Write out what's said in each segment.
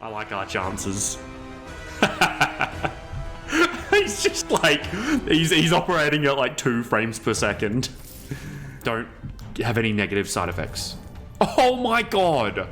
I like our chances. He's just like, he's operating at like 2 frames per second. Don't have any negative side effects. Oh my god!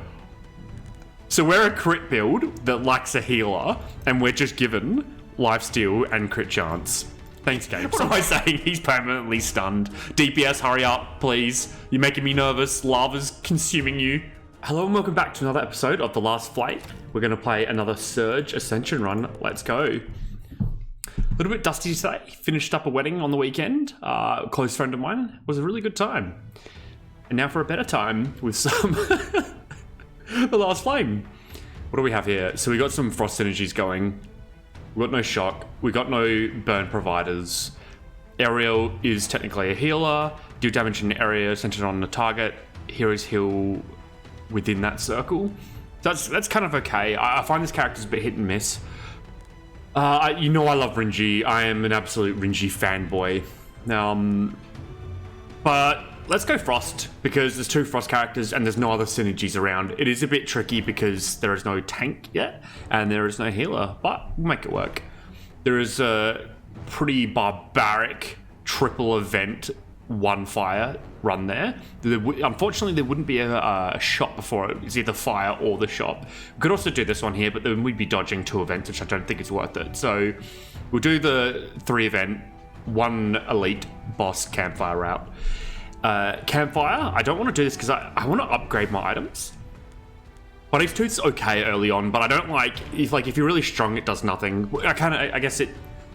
So we're a crit build that lacks a healer, and we're just given lifesteal and crit chance. Thanks, Gabe. What am I saying? He's permanently stunned. DPS, hurry up, please. You're making me nervous. Lava's consuming you. Hello and welcome back to another episode of The Last Flight. We're going to play another Surge Ascension run. Let's go. A little bit dusty today. Finished up a wedding on the weekend. A close friend of mine. It was a really good time. And now for a better time with some The Last Flame. What do we have here? So we got some frost synergies going. We got no shock. We got no burn providers. Aerial is technically a healer. Deal damage in an area centered on the target. Heroes heal within that circle. That's kind of okay. I find this character's a bit hit and miss. You know I love Ringy. I am an absolute Ringy fanboy. But let's go Frost, because there's 2 Frost characters and there's no other synergies around. It is a bit tricky because there is no tank yet and there is no healer, but we'll make it work. There is a pretty barbaric triple event 1 fire run there. Unfortunately, there wouldn't be a shot before it. It's either fire or the shot. We could also do this one here, but then we'd be dodging 2 events, which I don't think is worth it. So we'll do the 3 event, 1 elite boss campfire route. Campfire, I don't want to do this because I want to upgrade my items. Body of Tooth's okay early on, but I don't like if you're really strong, it does nothing. I guess it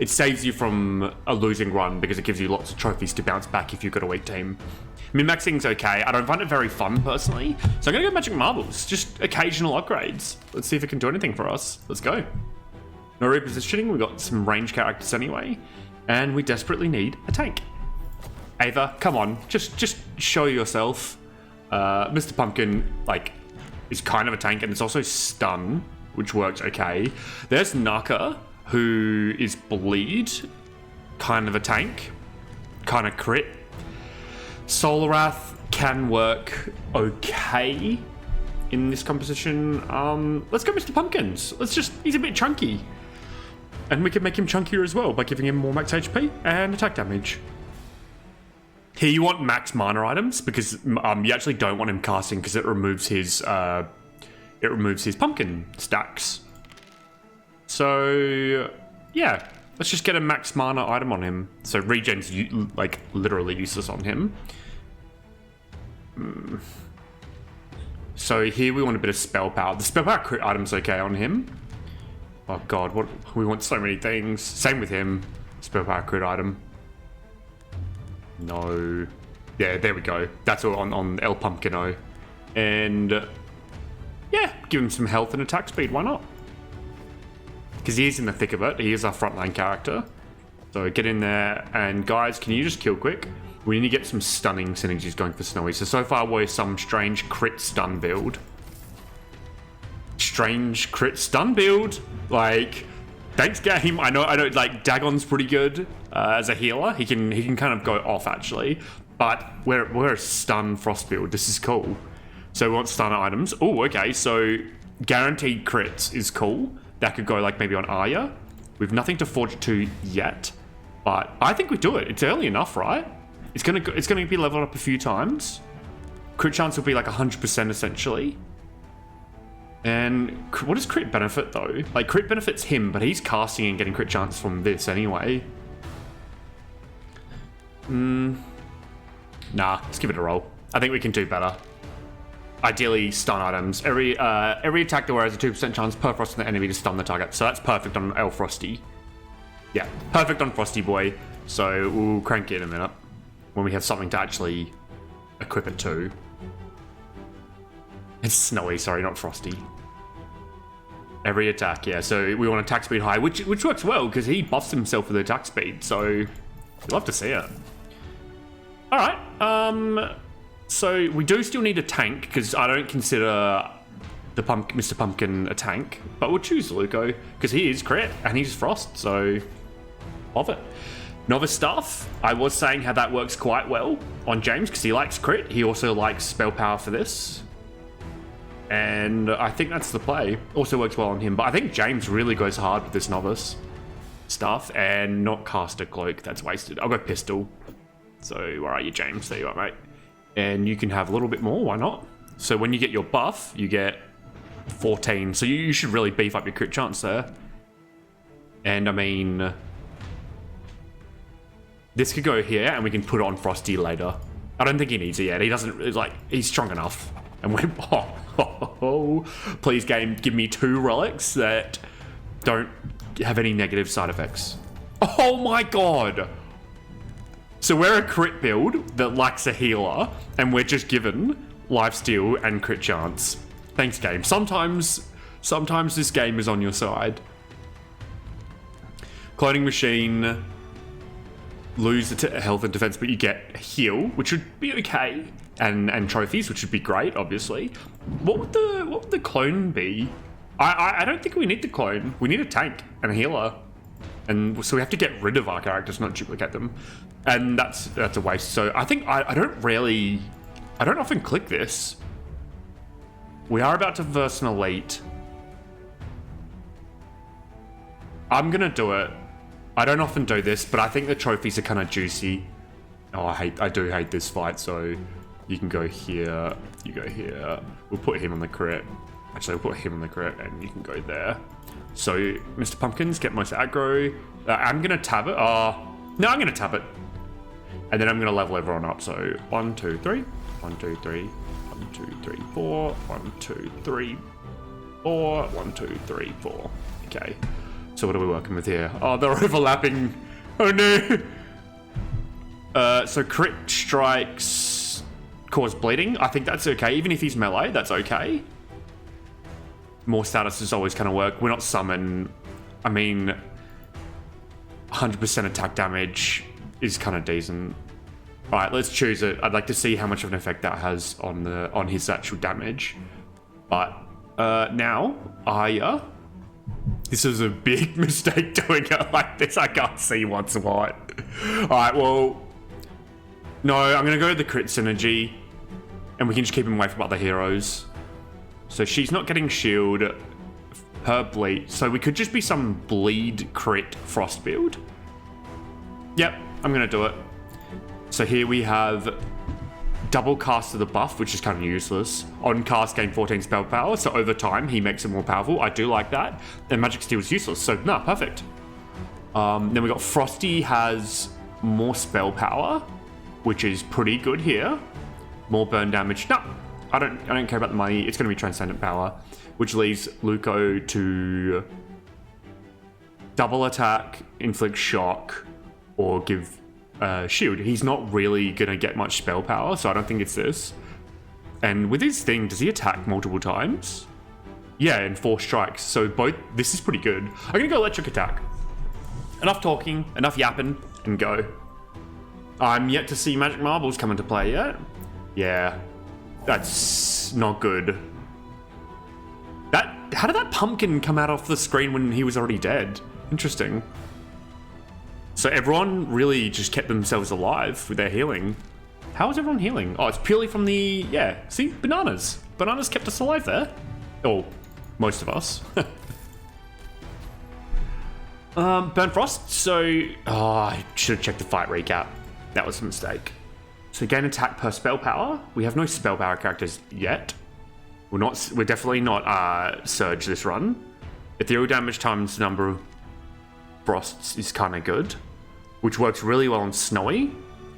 saves you from a losing run because it gives you lots of trophies to bounce back if you've got a weak team. Min-maxing's okay. I don't find it very fun personally, so I'm gonna go Magic Marbles. Just occasional upgrades. Let's see if it can do anything for us. Let's go. No repositioning. We've got some range characters anyway, and we desperately need a tank. Ava, come on, just show yourself. Mr. Pumpkin, is kind of a tank, and it's also stun, which works okay. There's Naka, who is bleed, kind of a tank, kind of crit. Solar Wrath can work okay in this composition. Let's go Mr. Pumpkins. He's a bit chunky. And we can make him chunkier as well by giving him more max HP and attack damage. Here you want max mana items because you actually don't want him casting because it removes his pumpkin stacks. So yeah, let's just get a max mana item on him. So regen's literally useless on him. So here we want a bit of spell power. The spell power crit item's okay on him. Oh god, we want so many things. Same with him. Spell power crit item. No. Yeah, there we go. That's all on El Pumpkino. And yeah, give him some health and attack speed. Why not? Because he is in the thick of it. He is our frontline character. So get in there. And guys, can you just kill quick? We need to get some stunning synergies going for Snowy. So far we're some strange crit stun build. Strange crit stun build. Thanks game. I know Dagon's pretty good as a healer. He can kind of go off actually. But we're a stun frost build. This is cool. So we want stun items. Oh, okay. So guaranteed crits is cool. That could go maybe on Arya. We've nothing to forge it to yet. But I think we do it. It's early enough, right? It's gonna be leveled up a few times. Crit chance will be 100% essentially. And what does crit benefit though? Crit benefits him, but he's casting and getting crit chance from this anyway. Nah, let's give it a roll. I think we can do better. Ideally, stun items. Every attack that has a 2% chance per frost on the enemy to stun the target. So that's perfect on El Frosty. Yeah, perfect on Frosty Boy. So we'll crank it in a minute when we have something to actually equip it to. It's Snowy, sorry, not Frosty. Every attack, yeah. So we want attack speed high, which works well because he buffs himself with attack speed. So you'll love to see it. All right. So we do still need a tank because I don't consider Mr. Pumpkin a tank, but we'll choose Luco because he is crit and he's frost. So love it. Novice stuff. I was saying how that works quite well on James because he likes crit. He also likes spell power for this. And I think that's the play. Also works well on him, but I think James really goes hard with this novice stuff and not cast a cloak. That's wasted. I'll go pistol. So where are you, James? There you are, mate. And you can have a little bit more, why not? So when you get your buff, you get 14. So you should really beef up your crit chance there. And I mean, this could go here and we can put it on Frosty later. I don't think he needs it yet. He doesn't, it's like, he's strong enough. And we're, please game, give me 2 relics that don't have any negative side effects. Oh my god. So we're a crit build that lacks a healer, and we're just given lifesteal and crit chance. Thanks, game. Sometimes this game is on your side. Cloning machine, lose the health and defense, but you get a heal, which would be okay, and trophies, which would be great, obviously. What would the clone be? I don't think we need the clone. We need a tank and a healer, and so we have to get rid of our characters, not duplicate them, and that's a waste. So I think I don't often click this. We are about to verse an elite. I'm gonna do it. I don't often do this, but I think the trophies are kind of juicy. Oh, I do hate this fight. So you can go here, you go here. We'll put him on the crit. Actually, we'll put him on the crit, and you can go there. So Mr. Pumpkins, get most aggro. I'm gonna tab it. No, I'm gonna tab it, and then I'm gonna level everyone up. So 1, 2, 3, 1, 2, 3, 1, 2, 3, 4, 1, 2, 3, 4, 1, 2, 3, 4. Okay. So what are we working with here? Oh, they're overlapping. Oh no. So crit strikes cause bleeding. I think that's okay. Even if he's melee, that's okay. More statuses always kind of work. We're not summon. I mean, 100% attack damage is kind of decent. All right, let's choose it. I'd like to see how much of an effect that has on his actual damage. But now, Aya. This is a big mistake doing it like this. I can't see what's what. Alright, well... No, I'm going to go to the crit synergy. And we can just keep him away from other heroes. So she's not getting shield. Her bleed. So we could just be some bleed crit frost build. Yep, I'm going to do it. So here we have... double cast of the buff, which is kind of useless. On cast, gain 14 spell power, so over time he makes it more powerful. I do like that. And magic steal is useless, so nah, perfect. Then we got Frosty has more spell power, which is pretty good here. More burn damage. No, I don't care about the money. It's going to be transcendent power, which leaves Luco to double attack, inflict shock, or give shield. He's not really gonna get much spell power, so I don't think it's this. And with his thing, does he attack multiple times? Yeah, and 4 strikes. So both, this is pretty good. I'm gonna go electric attack. Enough talking, enough yapping, and go. I'm yet to see magic marbles come into play yet. Yeah, that's not good. How did that pumpkin come out off the screen when he was already dead? Interesting. So everyone really just kept themselves alive with their healing. How is everyone healing? Oh, it's purely from the, yeah, see, bananas. Bananas kept us alive there. Oh, most of us. Burn Frost, so, I should have checked the fight recap. That was a mistake. So gain attack per spell power. We have no spell power characters yet. We're definitely not Surge this run. Ethereal damage times the number of frosts is kind of good, which works really well on Snowy.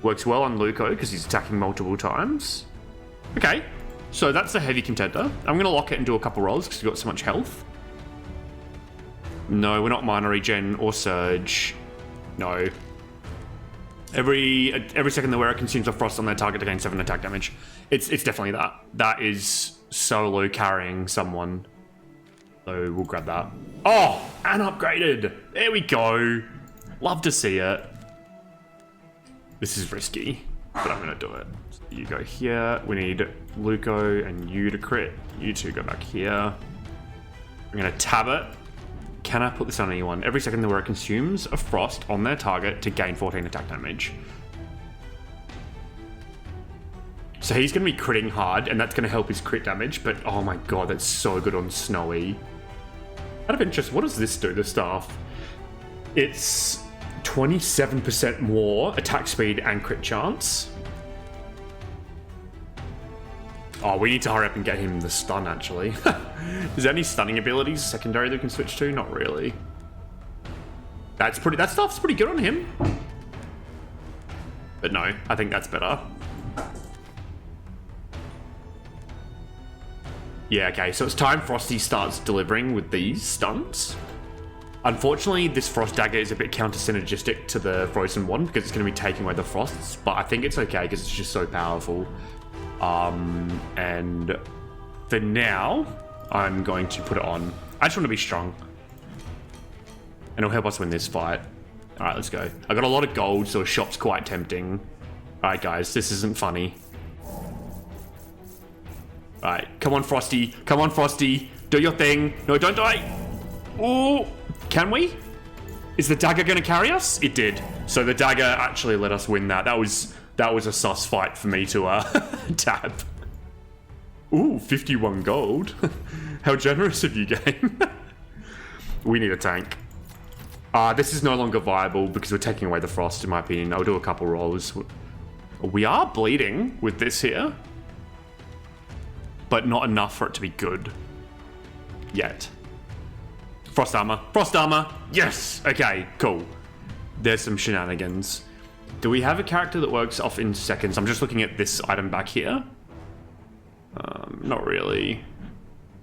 Works well on Luco because he's attacking multiple times. Okay, so that's a heavy contender. I'm going to lock it and do a couple rolls because we've got so much health. No, we're not Minor Regen or Surge. No. Every second the wearer consumes a frost on their target to gain 7 attack damage. It's definitely that. That is solo carrying someone. So we'll grab that. Oh, and upgraded. There we go. Love to see it. This is risky, but I'm going to do it. So you go here. We need Luco and you to crit. You two go back here. I'm going to tab it. Can I put this on anyone? Every second the wearer consumes a frost on their target to gain 14 attack damage. So he's going to be critting hard, and that's going to help his crit damage, but oh my god, that's so good on Snowy. Out of interest, what does this do, the staff? It's 27% more attack speed and crit chance. Oh, we need to hurry up and get him the stun, actually. Is there any stunning abilities secondary that we can switch to? Not really. That stuff's pretty good on him. But no, I think that's better. Yeah, okay, so it's time Frosty starts delivering with these stuns. Unfortunately, this Frost Dagger is a bit counter-synergistic to the Frozen one because it's going to be taking away the Frosts, but I think it's okay because it's just so powerful. And for now, I'm going to put it on. I just want to be strong. And it'll help us win this fight. Alright, let's go. I got a lot of gold, so a shop's quite tempting. Alright, guys, this isn't funny. Alright, come on, Frosty. Come on, Frosty. Do your thing. No, don't die. Ooh, can we? Is the dagger going to carry us? It did. So the dagger actually let us win that. That was a sus fight for me to tap. Ooh, 51 gold. How generous of you, game. We need a tank. This is no longer viable because we're taking away the frost, in my opinion. I'll do a couple rolls. We are bleeding with this here, but not enough for it to be good yet. Frost armor. Frost armor. Yes. Okay, cool. There's some shenanigans. Do we have a character that works off in seconds? I'm just looking at this item back here. Not really.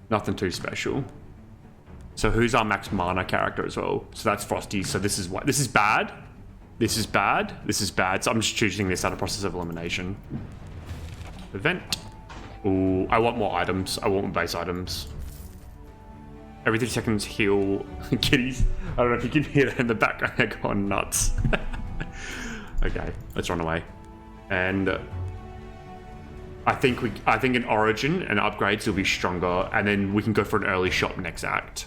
Nothing too special. So who's our max mana character as well? So that's Frosty. So this is what? This is bad. This is bad. This is bad. So I'm just choosing this out of process of elimination. Event. Ooh, I want more items. I want more base items. Every 30 seconds heal kitties. I don't know if you can hear that in the background. They're going nuts. Okay, let's run away. And I think in Origin and upgrades will be stronger, and then we can go for an early shop next act.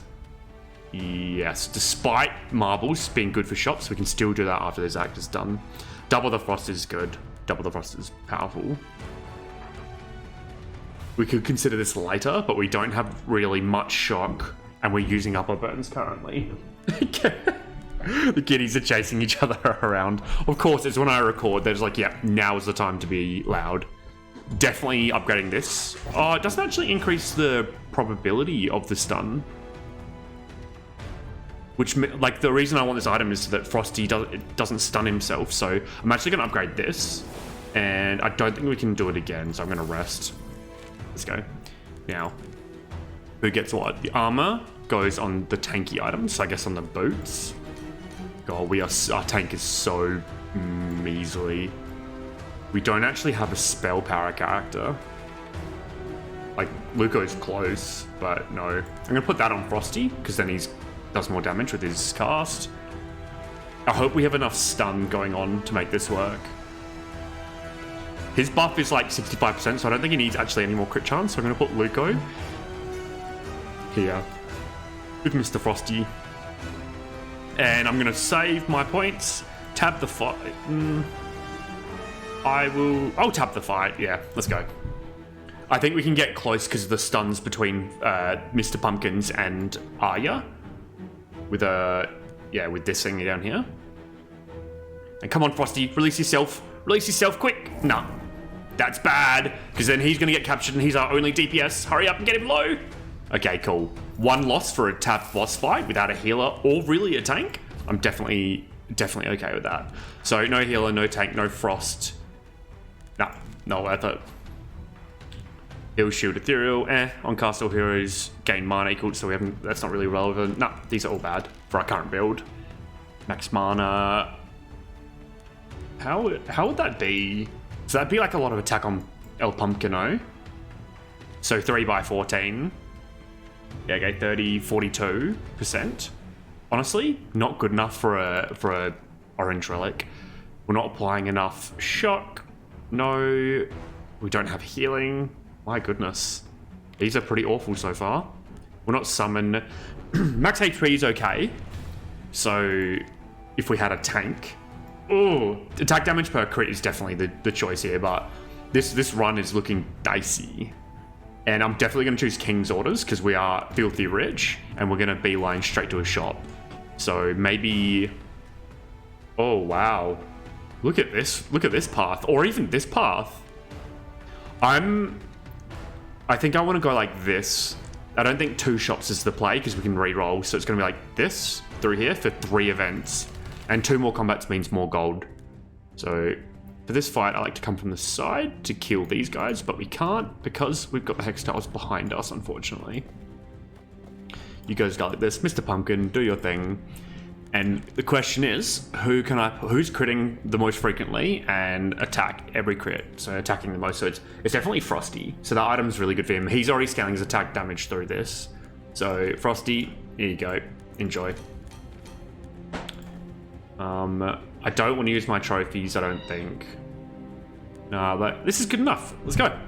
Yes, despite marbles being good for shops, we can still do that after this act is done. Double the frost is good. Double the frost is powerful. We could consider this later, but we don't have really much shock, and we're using upper burns currently. The kitties are chasing each other around. Of course, it's when I record, there's like, yeah, now is the time to be loud. Definitely upgrading this. Oh, it doesn't actually increase the probability of the stun. Which, like, the reason I want this item is so that Frosty doesn't stun himself. So I'm actually going to upgrade this. And I don't think we can do it again, so I'm going to rest. Let's go. Now, who gets what? The armor goes on the tanky items, so I guess on the boots. God, our tank is so measly. We don't actually have a spell power character. Like, Luco's close, but no. I'm going to put that on Frosty, because then he does more damage with his cast. I hope we have enough stun going on to make this work. His buff is like 65%, so I don't think he needs actually any more crit chance. So I'm going to put Luco here with Mr. Frosty. And I'm going to save my points. Tab the fight. I'll tap the fight. Yeah, let's go. I think we can get close because of the stuns between Mr. Pumpkins and Arya. With this thing down here. And come on, Frosty, release yourself. Release yourself quick. Nah, that's bad. Because then he's going to get captured and he's our only DPS. Hurry up and get him low. Okay, cool. One loss for a tap boss fight without a healer or really a tank. I'm definitely okay with that. So no healer, no tank, no frost. Nah, not worth it. Heal, shield, ethereal, on cast all heroes, gain mana equal, so that's not really relevant. Nah, these are all bad for our current build. Max mana. How would that be? So that'd be like a lot of attack on El Pumpkino. So 3 by 14. Yeah, okay, 42%. Honestly, not good enough for a orange relic. We're not applying enough shock. No, we don't have healing. My goodness. These are pretty awful so far. We're not summon. Max HP is okay. So if we had a tank. Oh, attack damage per crit is definitely the choice here, but This run is looking dicey. And I'm definitely going to choose King's Orders because we are filthy rich and we're going to beeline straight to a shop. So maybe... Oh, wow. Look at this. Look at this path. Or even this path. I think I want to go like this. I don't think 2 shops is the play because we can re-roll. So it's going to be like this through here for 3 events. And 2 more combats means more gold. So... For this fight, I like to come from the side to kill these guys, but we can't because we've got the Hex Towers behind us, unfortunately. You guys go like this. Mr. Pumpkin, do your thing. And the question is, who's critting the most frequently and attack every crit? So attacking the most. So it's definitely Frosty. So that item's really good for him. He's already scaling his attack damage through this. So Frosty, here you go. Enjoy. I don't want to use my trophies, I don't think. No, but this is good enough. Let's go.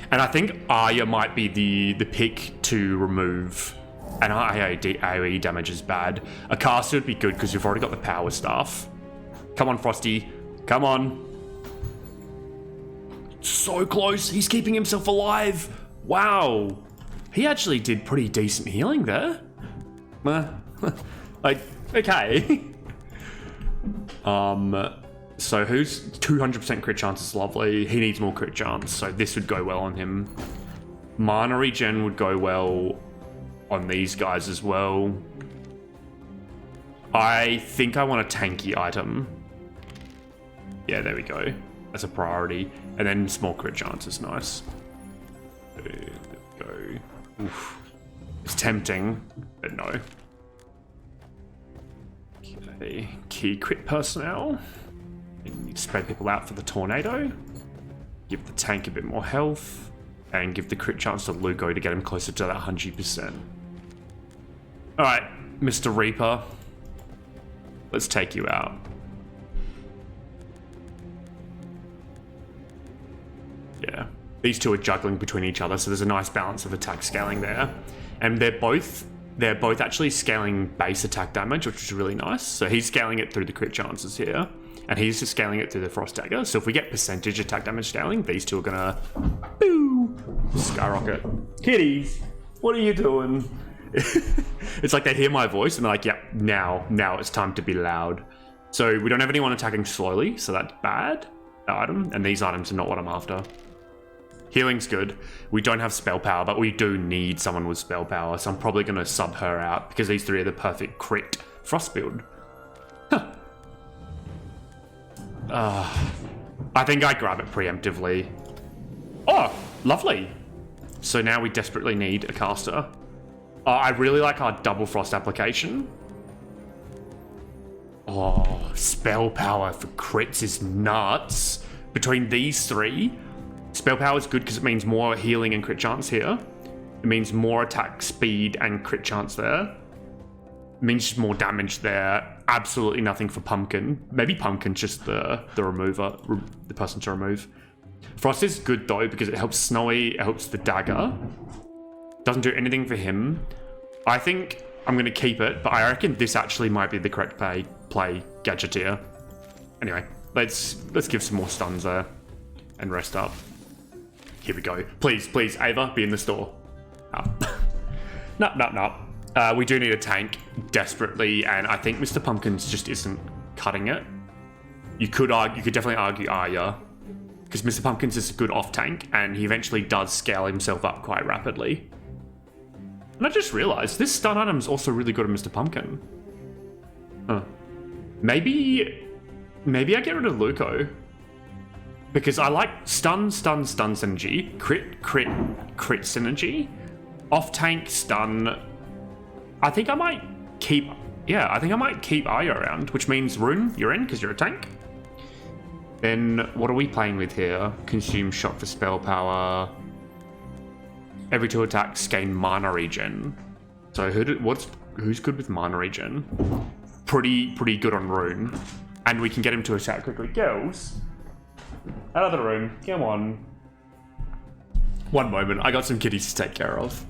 And I think Arya might be the pick to remove. And AoE damage is bad. A caster would be good because you've already got the power staff. Come on, Frosty. Come on. So close. He's keeping himself alive. Wow. He actually did pretty decent healing there. Like, okay. So who's 200% crit chance is lovely. He needs more crit chance, so this would go well on him. Mana regen would go well on these guys as well. I think I want a tanky item. Yeah, there we go. That's a priority. And then small crit chance is nice. There we go. Oof. It's tempting, but no. Okay, key crit personnel. And spread people out for the tornado. Give the tank a bit more health. And give the crit chance to Luco to get him closer to that 100%. Alright, Mr. Reaper. Let's take you out. Yeah. These two are juggling between each other, so there's a nice balance of attack scaling there. And they're both actually scaling base attack damage, which is really nice. So he's scaling it through the crit chances here. And he's just scaling it through the Frost Dagger. So if we get percentage attack damage scaling, these two are gonna skyrocket. Kitties, what are you doing? It's like they hear my voice and they're like, yep, now it's time to be loud. So we don't have anyone attacking slowly, so that's bad. That item, and these items are not what I'm after. Healing's good. We don't have spell power, but we do need someone with spell power, so I'm probably going to sub her out because these three are the perfect crit frost build. Huh. I think I grab it preemptively. Oh, lovely. So now we desperately need a caster. I really like our double frost application. Oh, spell power for crits is nuts. Between these three, spell power is good because it means more healing and crit chance here. It means more attack speed and crit chance there. It means more damage there. Absolutely nothing for Pumpkin. Maybe Pumpkin's just the remover, the person to remove. Frost is good though because it helps Snowy, it helps the dagger. Doesn't do anything for him. I think I'm going to keep it, but I reckon this actually might be the correct play Gadgeteer. Anyway, let's give some more stuns there and rest up. Here we go. Please, Ava, be in the store. Oh. No. We do need a tank desperately, and I think Mr. Pumpkins just isn't cutting it. You could definitely argue Arya, because Mr. Pumpkins is a good off tank, and he eventually does scale himself up quite rapidly. And I just realized this stun item is also really good on Mr. Pumpkin. Huh. Maybe I get rid of Luco. Because I like stun synergy, crit synergy, off tank stun. I think I might keep Arya around, which means Rune, you're in because you're a tank. Then what are we playing with here? Consume shot for spell power. Every 2 attacks gain mana regen. So who's good with mana regen? Pretty good on Rune. And we can get him to attack quickly. Girls, out of the room. Come on. One moment. I got some kitties to take care of.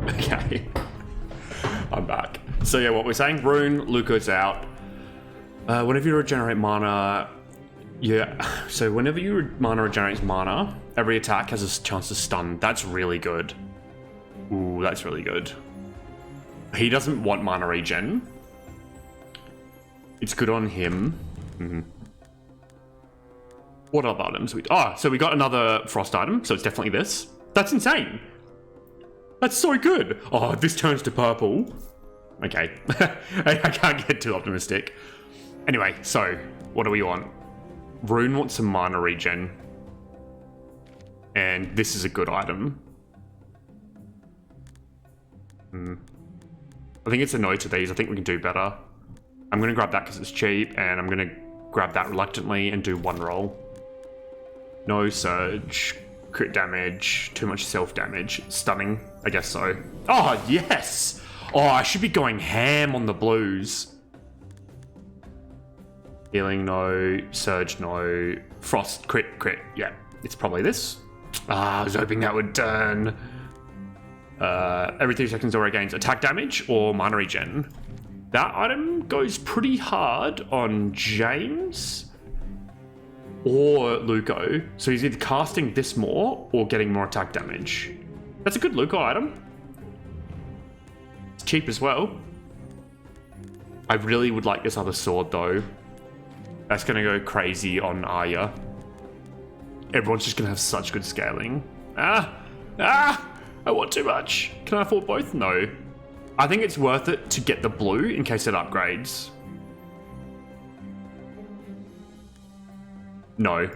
Okay. I'm back. So yeah, what we're saying, Rune, Luca's out. Whenever you regenerate mana, Yeah, so whenever you mana regenerates mana, every attack has a chance to stun. That's really good. Ooh, that's really good. He doesn't want mana regen. It's good on him. What other items? So we got another frost item, so it's definitely this. That's insane. That's so good. Oh, this turns to purple. Okay. I can't get too optimistic. Anyway, so what do we want? Rune wants some mana regen. And this is a good item. I think it's a no to these. I think we can do better. I'm going to grab that because it's cheap, and I'm going to grab that reluctantly and do one roll. No surge, crit damage, too much self-damage, stunning, I guess so. Oh, yes! Oh, I should be going ham on the blues. Healing, no. Surge, no. Frost, crit. Yeah, it's probably this. I was hoping that would turn. Every 3 seconds or gains attack damage or mana regen. That item goes pretty hard on James or Luco. So he's either casting this more or getting more attack damage. That's a good Luco item. It's cheap as well. I really would like this other sword though. That's going to go crazy on Arya. Everyone's just going to have such good scaling. I want too much. Can I afford both? No. I think it's worth it to get the blue in case it upgrades. No,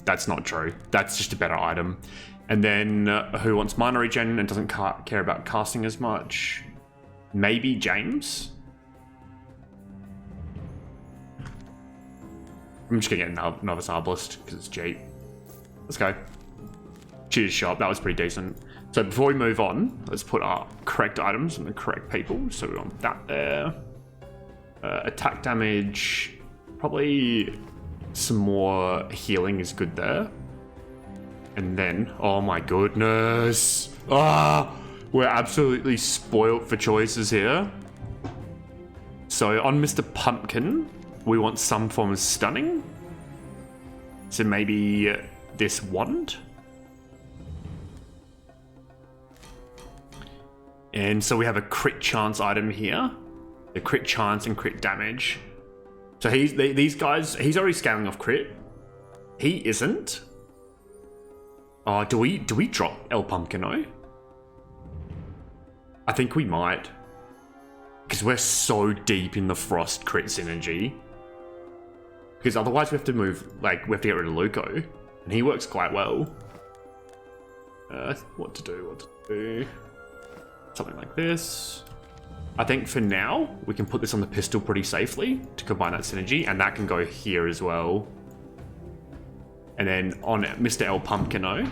that's not true. That's just a better item. And then who wants mana regen and doesn't care about casting as much? Maybe James? I'm just gonna get another Arbalist because it's cheap. Let's go. Cheers shop, that was pretty decent. So before we move on, let's put our correct items and the correct people. So we want that there. Attack damage, probably some more healing is good there. And then, oh my goodness. We're absolutely spoilt for choices here. So on Mr. Pumpkin, we want some form of stunning. So maybe this wand. And so we have a crit chance item here. The crit chance and crit damage. So these guys, he's already scaling off crit. He isn't. Oh, do we drop El Pumpkino? I think we might. Because we're so deep in the Frost crit synergy. Because otherwise we have to move, we have to get rid of Luco. And he works quite well. What to do. Something like this. I think for now, we can put this on the pistol pretty safely to combine that synergy, and that can go here as well. And then on Mr. El Pumpkino.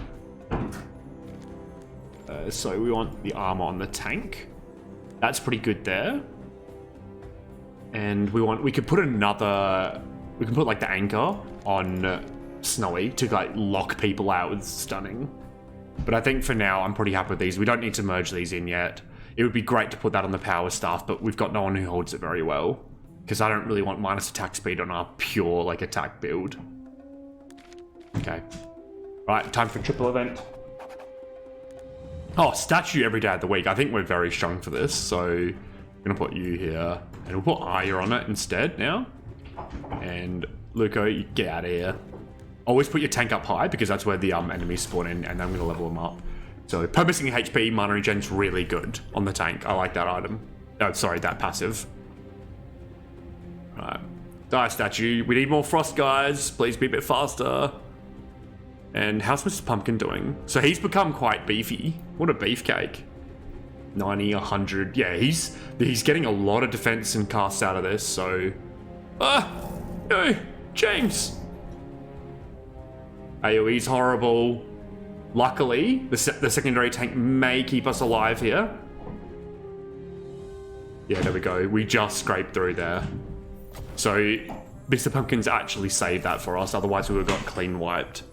So we want the armor on the tank. That's pretty good there. And we could put another, we can put the anchor on Snowy to lock people out with stunning. But I think for now, I'm pretty happy with these. We don't need to merge these in yet. It would be great to put that on the power staff, but we've got no one who holds it very well. Because I don't really want minus attack speed on our pure, attack build. Okay. Right, time for triple event. Oh, statue every day of the week. I think we're very strong for this, so I'm going to put you here. And we'll put Arya on it instead now. And Luco, you get out of here. Always put your tank up high because that's where the enemies spawn in, and I'm going to level them up. So per missing HP, mana regen's really good on the tank. I like that item. Oh, sorry, that passive. Alright. Die statue. We need more frost, guys. Please be a bit faster. And how's Mr. Pumpkin doing? So he's become quite beefy. What a beefcake. 90, 100. Yeah, he's getting a lot of defense and casts out of this, so... No! James! AoE's horrible. Luckily, the secondary tank may keep us alive here. Yeah, there we go. We just scraped through there. So, Mr. Pumpkin's actually saved that for us, otherwise we would have got clean wiped.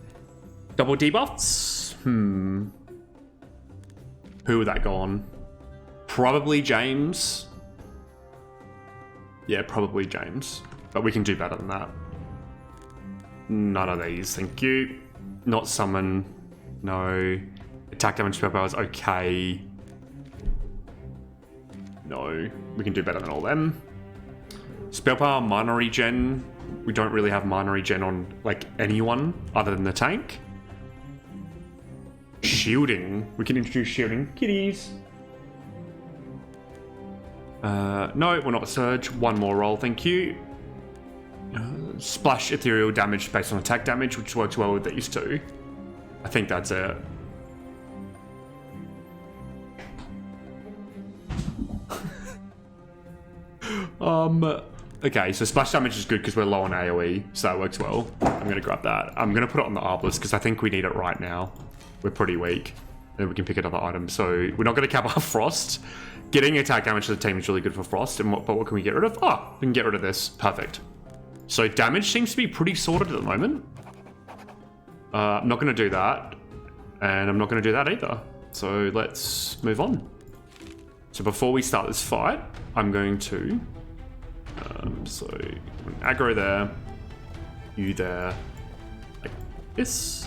Double debuffs? Who would that go on? Probably James. Yeah, probably James. But we can do better than that. None of these, thank you. Not summon. No. Attack damage spell power is okay. No. We can do better than all them. Spell power, mana regen. We don't really have mana regen on like anyone other than the tank. Shielding. We can introduce shielding. Kitties. No, we're not Surge. One more roll, thank you. Splash ethereal damage based on attack damage, which works well with these two. I think that's it. Okay, so splash damage is good because we're low on AoE, so that works well. I'm going to grab that. I'm going to put it on the Arbalest because I think we need it right now. We're pretty weak. Then we can pick another item. So we're not going to cap our Frost. Getting attack damage to the team is really good for Frost. But what can we get rid of? Oh, we can get rid of this. Perfect. So damage seems to be pretty sorted at the moment. I'm not going to do that. And I'm not going to do that either. So let's move on. So before we start this fight, I'm going to... so aggro there. You there. Like this.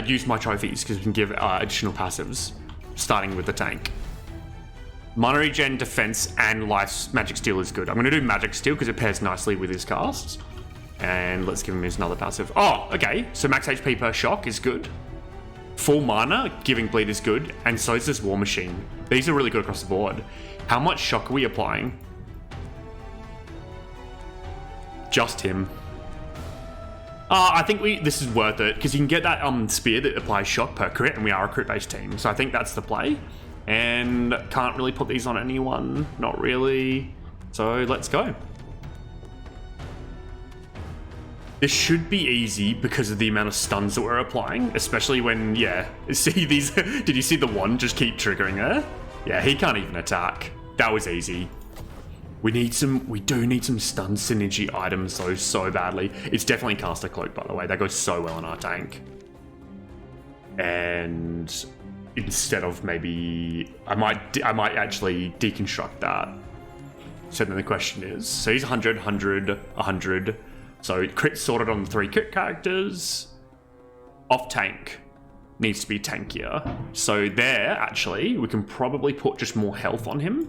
Use my trophies because we can give additional passives. Starting with the tank. Mana regen, defense, and life's magic steal is good. I'm going to do magic steal because it pairs nicely with his casts. And let's give him his another passive. Oh, okay. So max HP per shock is good. Full mana, giving bleed is good. And so is this War Machine. These are really good across the board. How much shock are we applying? Just him. I think this is worth it because you can get that spear that applies shock per crit, and we are a crit-based team. So I think that's the play. And can't really put these on anyone. Not really. So let's go. This should be easy because of the amount of stuns that we're applying, especially when, yeah, see these, did you see the one just keep triggering there? Yeah, he can't even attack. That was easy. We do need some stun synergy items though, so badly. It's definitely Caster Cloak, by the way. That goes so well on our tank. And instead of maybe, I might actually deconstruct that. So then the question is, so he's 100, 100, 100. So crit sorted on the 3 crit characters. Off tank needs to be tankier. So there, actually, we can probably put just more health on him.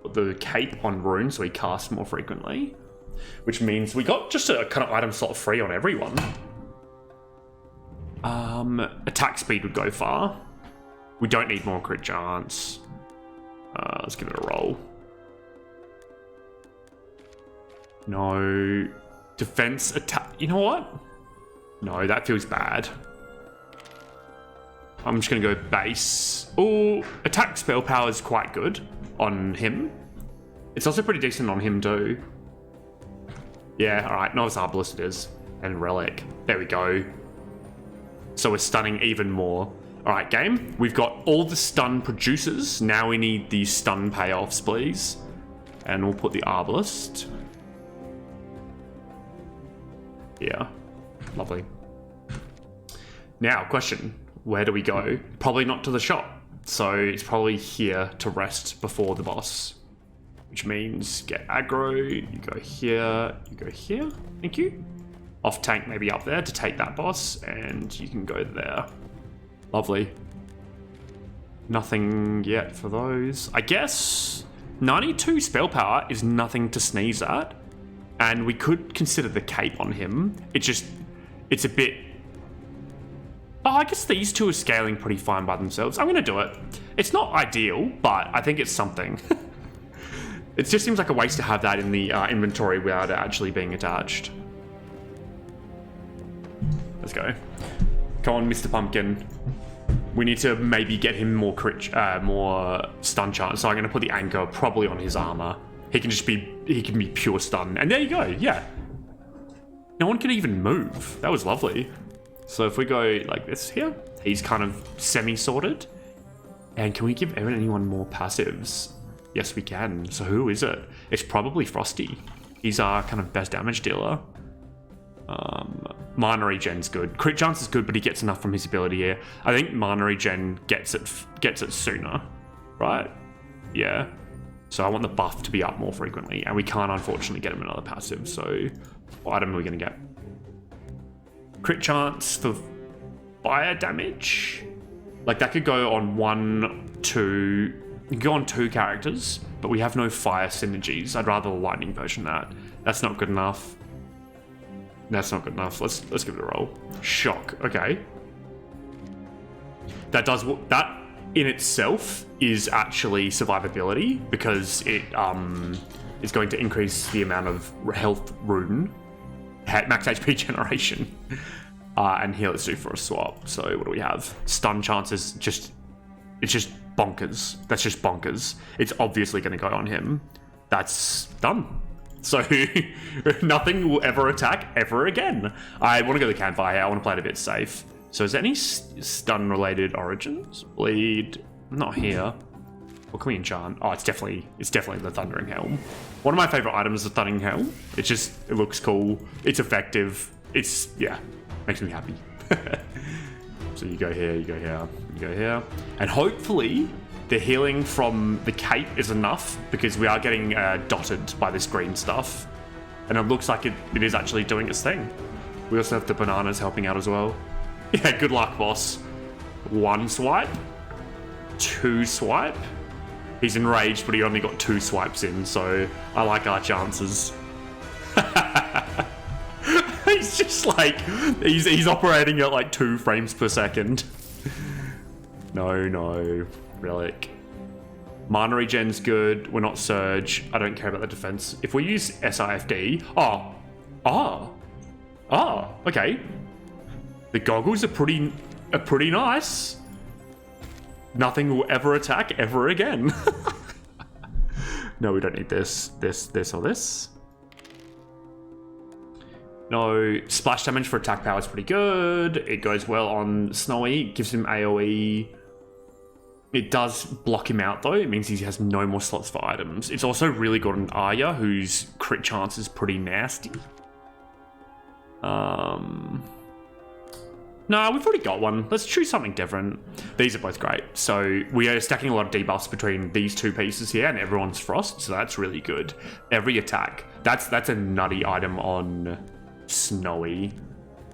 Put the cape on Rune so he casts more frequently. Which means we got just a kind of item slot free on everyone. Attack speed would go far. We don't need more crit chance. Let's give it a roll. No. Defense, attack. You know what? No, that feels bad. I'm just going to go base. Oh, attack spell power is quite good on him. It's also pretty decent on him too. Yeah, alright. Novice Arbalest it is. And Relic. There we go. So we're stunning even more. Alright, game. We've got all the stun producers. Now we need the stun payoffs, please. And we'll put the Arbalest. Yeah, lovely. Now, question. Where do we go? Probably not to the shop. So it's probably here to rest before the boss. Which means get aggro, you go here, you go here. Thank you. Off tank maybe up there to take that boss, and you can go there. Lovely. Nothing yet for those. I guess 92 spell power is nothing to sneeze at. And we could consider the cape on him. It's a bit... Oh, I guess these two are scaling pretty fine by themselves. I'm going to do it. It's not ideal, but I think it's something. It just seems like a waste to have that in the inventory without it actually being attached. Let's go. Come on, Mr. Pumpkin. We need to maybe get him more more stun chance. So I'm going to put the anchor probably on his armor. He can be pure stun. And there you go, yeah. No one can even move. That was lovely. So if we go like this here, he's kind of semi-sorted. And can we give anyone more passives? Yes, we can. So who is it? It's probably Frosty. He's our kind of best damage dealer. Mana regen's good. Crit chance is good, but he gets enough from his ability here. I think mana regen gets it sooner, right? Yeah. So I want the buff to be up more frequently, and we can't unfortunately get him another passive. So what item are we going to get? crit chance for fire damage. Like that could go on 1, 2, it could go on 2 characters, but we have no fire synergies. I'd rather the lightning version of that. That's not good enough. That's not good enough. Let's give it a roll. Shock. Okay. That does that in itself is actually survivability because it is going to increase the amount of health rune, max HP generation, and here let's do for a swap. So what do we have? Stun chances. It's just bonkers. That's just bonkers. It's obviously going to go on him. That's done. So nothing will ever attack ever again. I want to go to the campfire here. I want to play it a bit safe. So is there any stun-related origins? Bleed. Not here. What can we enchant? Oh, it's definitely the Thundering Helm. One of my favorite items is the Thundering Helm. It looks cool. It's effective. Yeah, makes me happy. So you go here, you go here, you go here. And hopefully the healing from the cape is enough because we are getting dotted by this green stuff. And it looks like it is actually doing its thing. We also have the bananas helping out as well. Yeah, good luck, boss. 1 swipe. 2 swipe. He's enraged, but he only got 2 swipes in, so I like our chances. He's just like, he's operating at like 2 frames per second. No. Relic. Mana regen's good. We're not surge. I don't care about the defense. If we use SIFD... okay. The goggles are pretty nice. Nothing will ever attack ever again. No, we don't need this, or this. No, splash damage for attack power is pretty good. It goes well on Snowy. It gives him AoE. It does block him out though. It means he has no more slots for items. It's also really good on Arya, whose crit chance is pretty nasty. No, we've already got one. Let's choose something different. These are both great. So we are stacking a lot of debuffs between these 2 pieces here, and everyone's frost, so that's really good. Every attack. That's a nutty item on Snowy.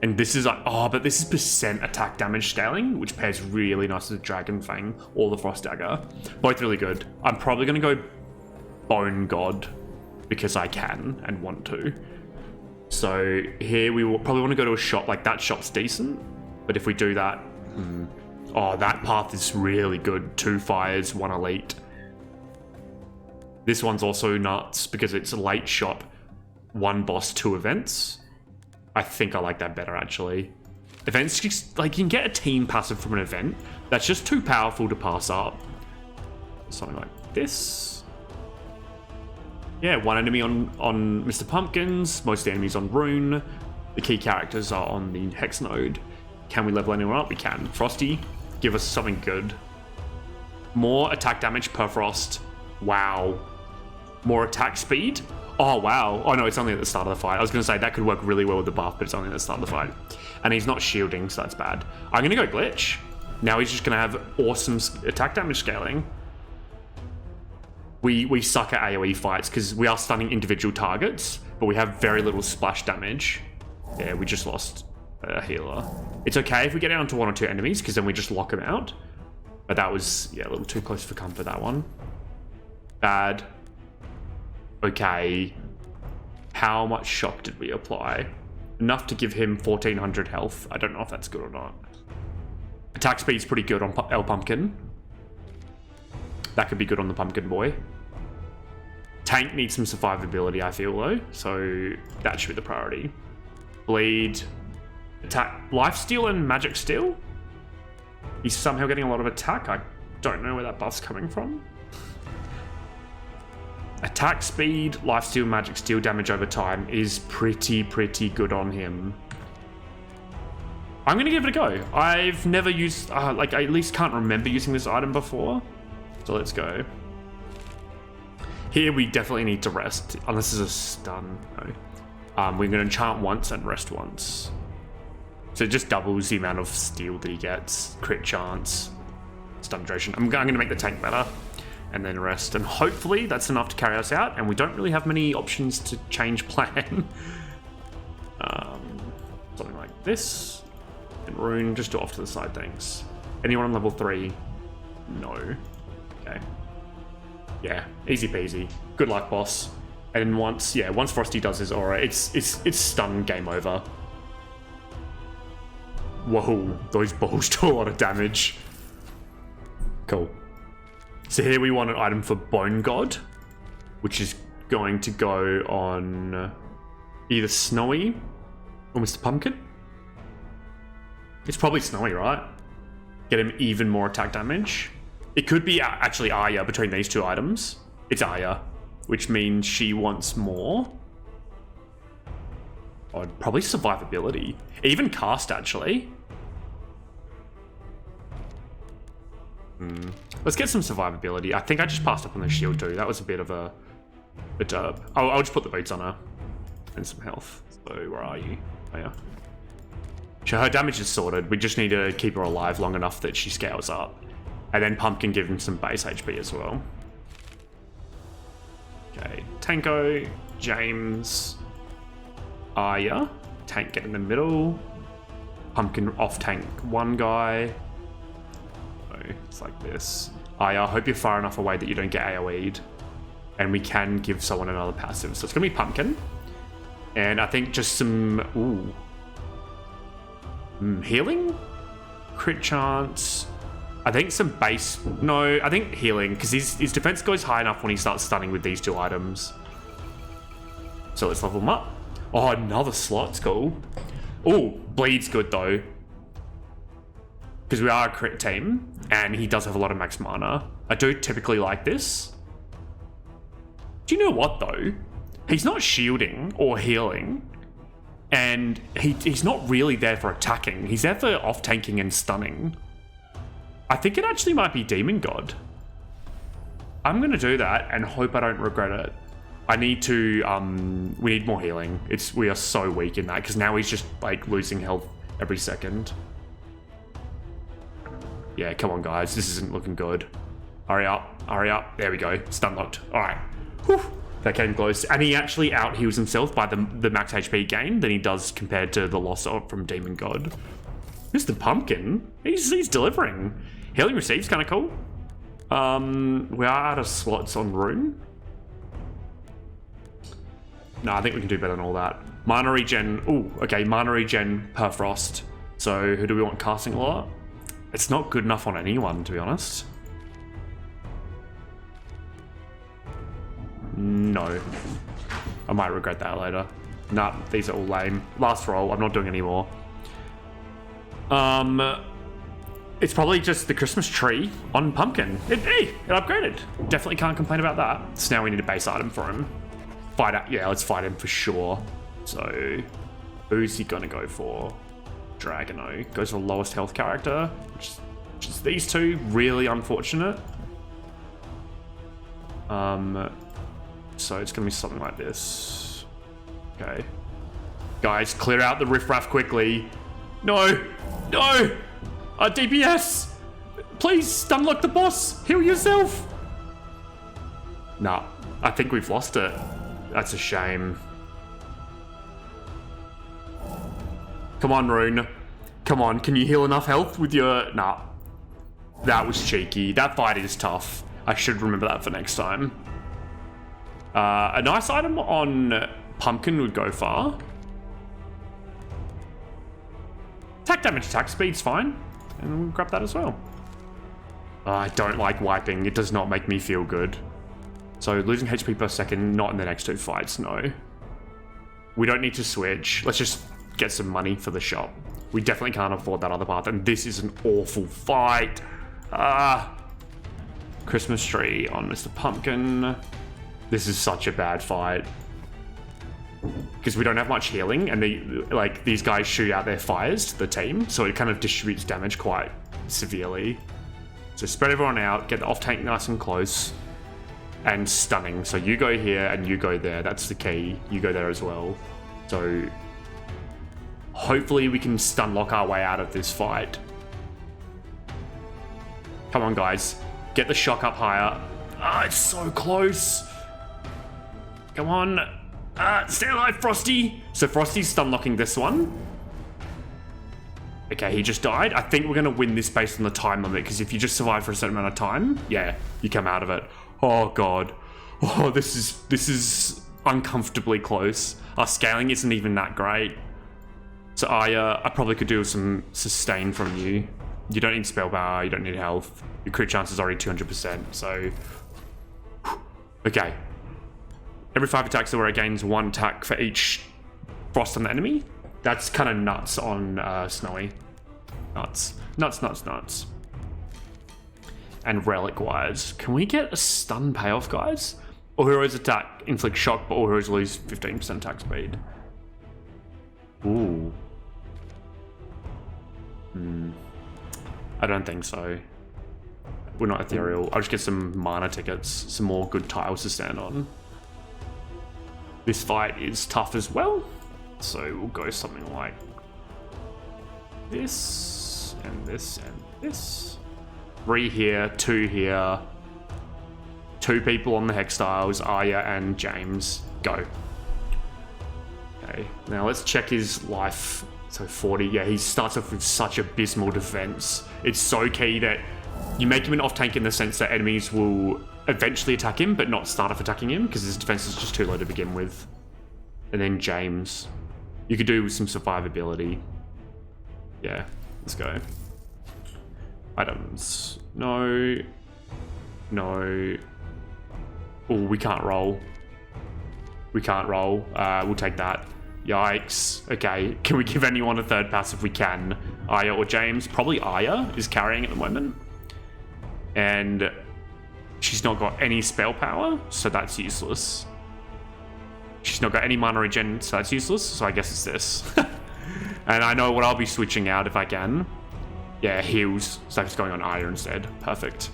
And this is like, but this is percent attack damage scaling, which pairs really nice with Dragon Fang or the Frost Dagger. Both really good. I'm probably going to go Bone God because I can and want to. So here we will probably want to go to a shop. Like that shop's decent, but if we do that, that path is really good. 2 fires, 1 elite. This one's also nuts because it's a late shop, 1 boss, 2 events. I think I like that better, actually. Events, just, like, you can get a team passive from an event. That's just too powerful to pass up. Something like this. Yeah, 1 enemy on Mr. Pumpkins. Most of the enemies on Rune. The key characters are on the Hex node. Can we level anyone up? We can. Frosty, give us something good. More attack damage per Frost. Wow. More attack speed. Oh, wow. Oh, no, it's only at the start of the fight. I was going to say that could work really well with the buff, but it's only at the start of the fight. And he's not shielding, so that's bad. I'm going to go Glitch. Now he's just going to have awesome attack damage scaling. We suck at AoE fights because we are stunning individual targets, but we have very little splash damage. Yeah, we just lost a healer. It's okay if we get down to 1 or 2 enemies because then we just lock them out. But that was, yeah, a little too close for comfort, that one. Bad. Okay, how much shock did we apply? Enough to give him 1400 health. I don't know if that's good or not. Attack speed's pretty good on El Pumpkin. That could be good on the Pumpkin Boy. Tank needs some survivability, I feel, though, so that should be the priority. Bleed. Attack. Lifesteal and Magic Steal? He's somehow getting a lot of attack. I don't know where that buff's coming from. Attack speed, lifesteal, magic steal, damage over time is pretty good on him. I'm going to give it a go. I've never used, I at least can't remember using this item before. So let's go. Here we definitely need to rest, unless it's a stun. No. We're going to enchant once and rest once. So it just doubles the amount of steal that he gets, crit chance, stun duration. I'm going to make the tank better. And then rest, and hopefully that's enough to carry us out, and we don't really have many options to change plan. Something like this. And Rune, just do off to the side things. Anyone on level 3? No. Okay. Yeah, easy peasy. Good luck, boss. And once Frosty does his aura, it's stun, game over. Whoa, those balls do a lot of damage. Cool. So here we want an item for Bone God, which is going to go on either Snowy or Mr. Pumpkin. It's probably Snowy, right? Get him even more attack damage. It could be actually Arya between these two items. It's Arya, which means she wants more. Oh, probably survivability. Even cast, actually. Let's get some survivability. I think I just passed up on the shield too. That was a bit of a derp. I'll just put the boots on her. And some health. So, where are you? Oh, yeah. So her damage is sorted. We just need to keep her alive long enough that she scales up. And then Pumpkin give him some base HP as well. Okay, Tanko, James, Arya. Tank get in the middle. Pumpkin off tank one guy. So it's like this. Arya, I hope you're far enough away that you don't get AoE'd. And we can give someone another passive. So it's going to be Pumpkin. And I think just some... healing? Crit chance... I think some base... No, I think healing, because his defense goes high enough when he starts stunning with these two items. So let's level him up. Oh, another slot's cool. Oh, bleed's good, though. Because we are a crit team, and he does have a lot of max mana. I do typically like this. Do you know what, though? He's not shielding or healing, and he's not really there for attacking. He's there for off-tanking and stunning. I think it actually might be Demon God. I'm going to do that and hope I don't regret it. I need to, we need more healing. We are so weak in that because now he's just like losing health every second. Yeah, come on guys, this isn't looking good. Hurry up, hurry up. There we go, stun locked. All right, whew, that came close. And he actually out heals himself by the max HP gain than he does compared to the loss from Demon God. Mr. Pumpkin, he's delivering. Healing receives kind of cool. We are out of slots on Rune. No, I think we can do better than all that. Mana regen. Ooh, okay, mana regen per frost. So who do we want casting a lot? It's not good enough on anyone, to be honest. No. I might regret that later. Nah, these are all lame. Last roll, I'm not doing any more. It's probably just the Christmas tree on Pumpkin. Hey, it upgraded. Definitely can't complain about that. So now we need a base item for him. Fight out. Yeah, let's fight him for sure. So, who's he gonna go for? Dragono. Goes for the lowest health character, which is these two. Really unfortunate. So it's gonna be something like this. Okay. Guys, clear out the riffraff quickly. No! No! DPS! Please, stunlock the boss! Heal yourself! Nah, I think we've lost it. That's a shame. Come on, Rune. Come on, can you heal enough health with your... Nah. That was cheeky. That fight is tough. I should remember that for next time. A nice item on Pumpkin would go far. Attack damage, attack speed's fine. And we'll grab that as well. Oh, I don't like wiping. It does not make me feel good. So losing HP per second, not in the next two fights, no. We don't need to switch. Let's just get some money for the shop. We definitely can't afford that other path, and this is an awful fight. Christmas tree on Mr. Pumpkin. This is such a bad fight. Because we don't have much healing, and these guys shoot out their fires to the team, so it kind of distributes damage quite severely. So spread everyone out, get the off-tank nice and close, and stunning. So you go here and you go there. That's the key. You go there as well. So hopefully we can stun lock our way out of this fight. Come on, guys. Get the shock up higher. It's so close. Come on. Stay alive, Frosty. So Frosty's stun locking this one. Okay, he just died. I think we're going to win this based on the time limit, because if you just survive for a certain amount of time, yeah, you come out of it. Oh, God. Oh, this is uncomfortably close. Our scaling isn't even that great. So I probably could do some sustain from you. You don't need spell power, you don't need health. Your crit chance is already 200%, so... Okay. Every 5 attacks that were gains 1 attack for each frost on the enemy. That's kind of nuts on Snowy. Nuts. Nuts. And relic-wise, can we get a stun payoff, guys? All heroes attack inflict shock, but all heroes lose 15% attack speed. Ooh. I don't think so. We're not ethereal. I'll just get some mana tickets, some more good tiles to stand on. This fight is tough as well, so we'll go something like this, and this, and this. 3 here, 2 here. 2 people on the hex tiles, Arya and James. Go. Okay, now let's check his life. So 40, yeah, he starts off with such abysmal defense. It's so key that you make him an off-tank in the sense that enemies will eventually attack him, but not start off attacking him, because his defense is just too low to begin with. And then James. You could do with some survivability. Yeah, let's go. Items. No. No. Oh, we can't roll. We can't roll. We'll take that. Yikes. Okay, can we give anyone a third pass if we can? Aya or James? Probably Aya is carrying at the moment. And she's not got any spell power, so that's useless. She's not got any mana regen, so that's useless, so I guess it's this. And I know what I'll be switching out if I can. Yeah, heals. So it's going on Aya instead. Perfect.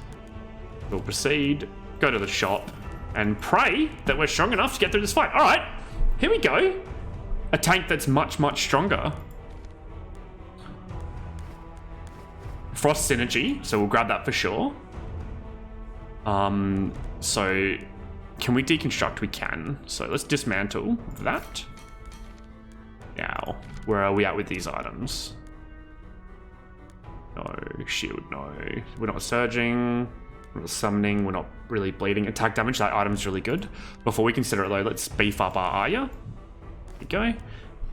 We'll proceed, go to the shop, and pray that we're strong enough to get through this fight. All right, here we go. A tank that's much, much stronger. Frost synergy, so we'll grab that for sure. So can we deconstruct? We can. So let's dismantle that. Now, where are we at with these items? No, shield, no. We're not surging, we're not summoning, we're not really bleeding. Attack damage, that item's really good. Before we consider it though, let's beef up our Arya. There we go.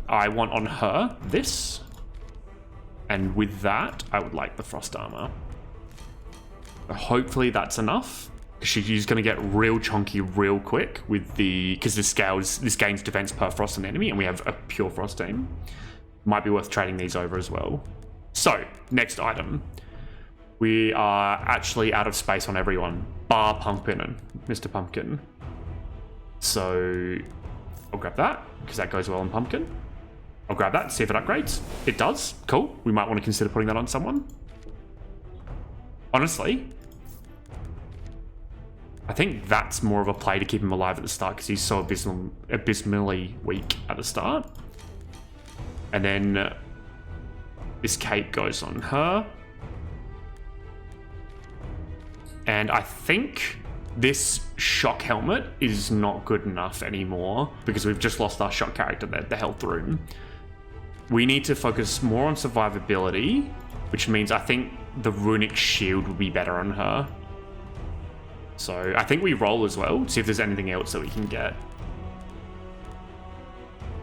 I want on her this. And with that, I would like the frost armor. Hopefully that's enough. She's going to get real chunky real quick with the, because this gains defense per frost on the enemy, and we have a pure frost team. Might be worth trading these over as well. So, next item. We are actually out of space on everyone, bar Pumpkin and Mr. Pumpkin. So, I'll grab that, because that goes well on Pumpkin. I'll grab that, see if it upgrades. It does. Cool. We might want to consider putting that on someone. Honestly, I think that's more of a play to keep him alive at the start, because he's so abysmally weak at the start. And then this cape goes on her. And I think this shock helmet is not good enough anymore, because we've just lost our shock character there, the health room. We need to focus more on survivability, which means I think the runic shield would be better on her. So I think we roll as well, see if there's anything else that we can get.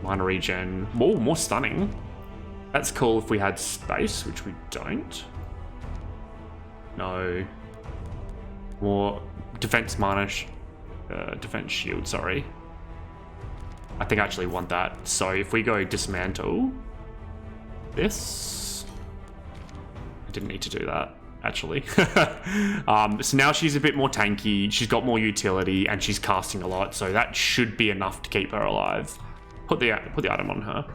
Mana regen. Oh, more stunning. That's cool if we had space, which we don't. No. More defense mana, defense shield, sorry. I think I actually want that. So if we go dismantle this, I didn't need to do that, actually. So now she's a bit more tanky, she's got more utility, and she's casting a lot, so that should be enough to keep her alive. Put the item on her.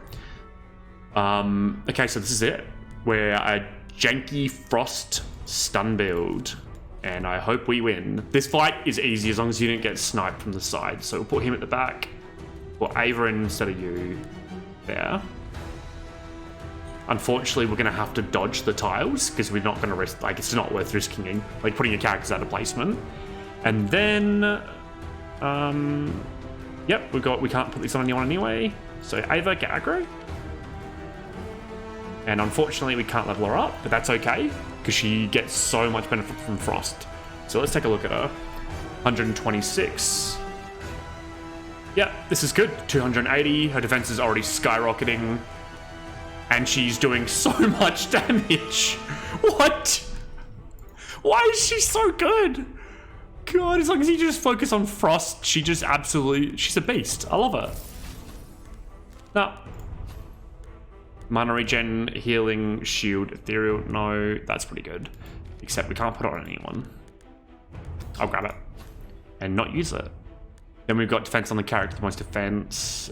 Okay, so this is it. We're a janky frost stun build, and I hope we win. This fight is easy as long as you don't get sniped from the side. So we'll put him at the back. Put Ava in instead of you there. Unfortunately, we're going to have to dodge the tiles because we're not going to risk, like, it's not worth risking, like, putting your characters out of placement. And then, yep, we can't put this on anyone anyway. So Ava, get aggro. And unfortunately, we can't level her up, but that's okay, because she gets so much benefit from Frost. So let's take a look at her. 126. Yeah, this is good. 280. Her defense is already skyrocketing. And she's doing so much damage. What? Why is she so good? God, as long as you just focus on Frost, she just absolutely... She's a beast. I love her. Now, mana regen, healing, shield, ethereal. No, that's pretty good. Except we can't put it on anyone. I'll grab it. And not use it. Then we've got defense on the character, the most defense.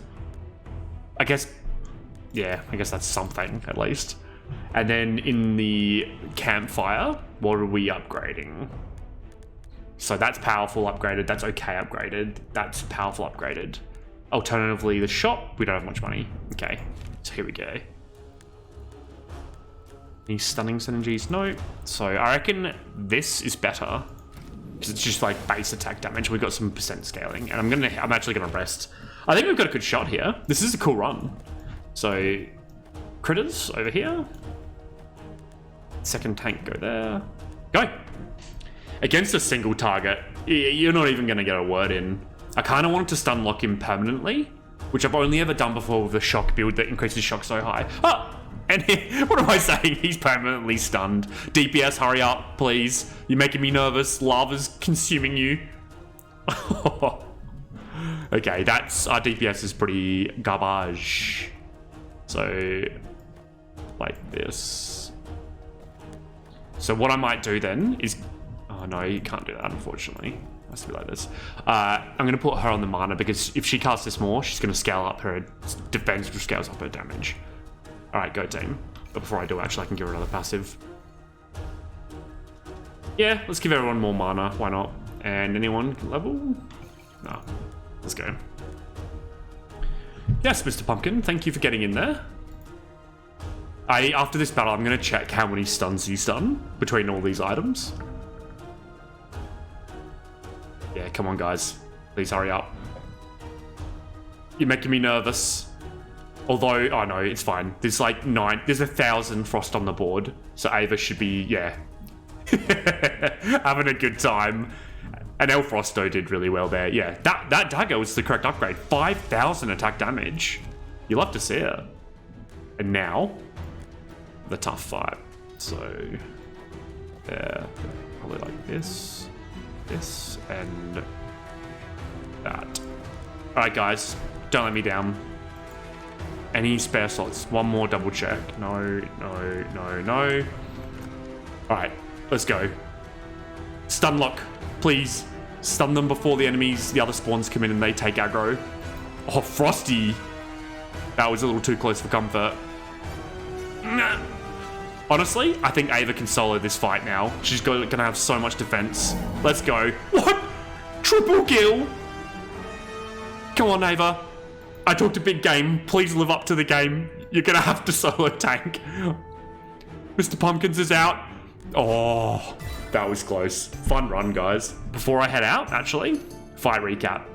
I guess... Yeah, I guess that's something, at least. And then in the campfire, what are we upgrading? So that's powerful upgraded, that's okay upgraded, that's powerful upgraded. Alternatively, the shop, we don't have much money. Okay, so here we go. Any stunning synergies? No. So I reckon this is better. Because it's just like base attack damage. We've got some percent scaling. And I'm actually gonna rest. I think we've got a good shot here. This is a cool run. So critters over here. Second tank, go there. Go! Against a single target, you're not even gonna get a word in. I kind of wanted to stun lock him permanently, which I've only ever done before with the shock build that increases shock so high. Oh! And what am I saying? He's permanently stunned. DPS, hurry up, please. You're making me nervous. Lava's consuming you. Okay, that's... Our DPS is pretty garbage. So, like this. So what I might do then is... Oh no, you can't do that, unfortunately. It has to be like this. I'm going to put her on the mana because if she casts this more, she's going to scale up her defense, which scales up her damage. Alright, go team. But before I do, actually, I can give her another passive. Yeah, let's give everyone more mana. Why not? And anyone level? No. Let's go. Yes, Mr. Pumpkin, thank you for getting in there. After this battle, I'm going to check how many stuns you stun between all these items. Yeah, come on, guys. Please hurry up. You're making me nervous. Although, oh no, it's fine. There's like 1,000 frost on the board. So Ava should be, yeah, having a good time. And Elfrosto did really well there. Yeah, that dagger was the correct upgrade. 5,000 attack damage. You love to see it. And now, the tough fight. So, there, probably like this, and that. All right, guys, don't let me down. Any spare slots? One more double check. No. All right, let's go. Stun lock, please. Stun them before the other spawns come in and they take aggro. Oh, Frosty. That was a little too close for comfort. Honestly, I think Ava can solo this fight now. She's gonna have so much defense. Let's go. What? Triple kill? Come on, Ava. I talked a big game. Please live up to the game. You're gonna have to solo tank. Mr. Pumpkins is out. Oh, that was close. Fun run, guys. Before I head out, actually, fight recap.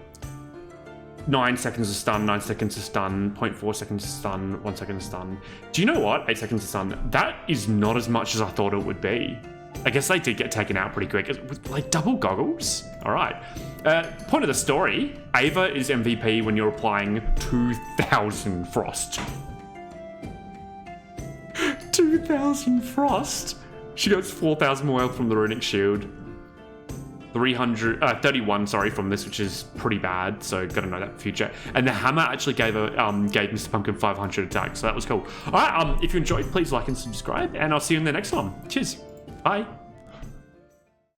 9 seconds to stun, 9 seconds to stun, 0.4 seconds to stun, 1 second to stun. Do you know what? 8 seconds to stun. That is not as much as I thought it would be. I guess they did get taken out pretty quick. With, like, double goggles? All right. Point of the story, Ava is MVP when you're applying 2,000 frost. 2,000 frost? She gets 4,000 more health from the runic shield. 31, sorry, from this, which is pretty bad. So gotta know that for future. And the hammer actually gave Mr. Pumpkin 500 attack, so that was cool. All right, if you enjoyed, please like and subscribe, and I'll see you in the next one. Cheers. Bye.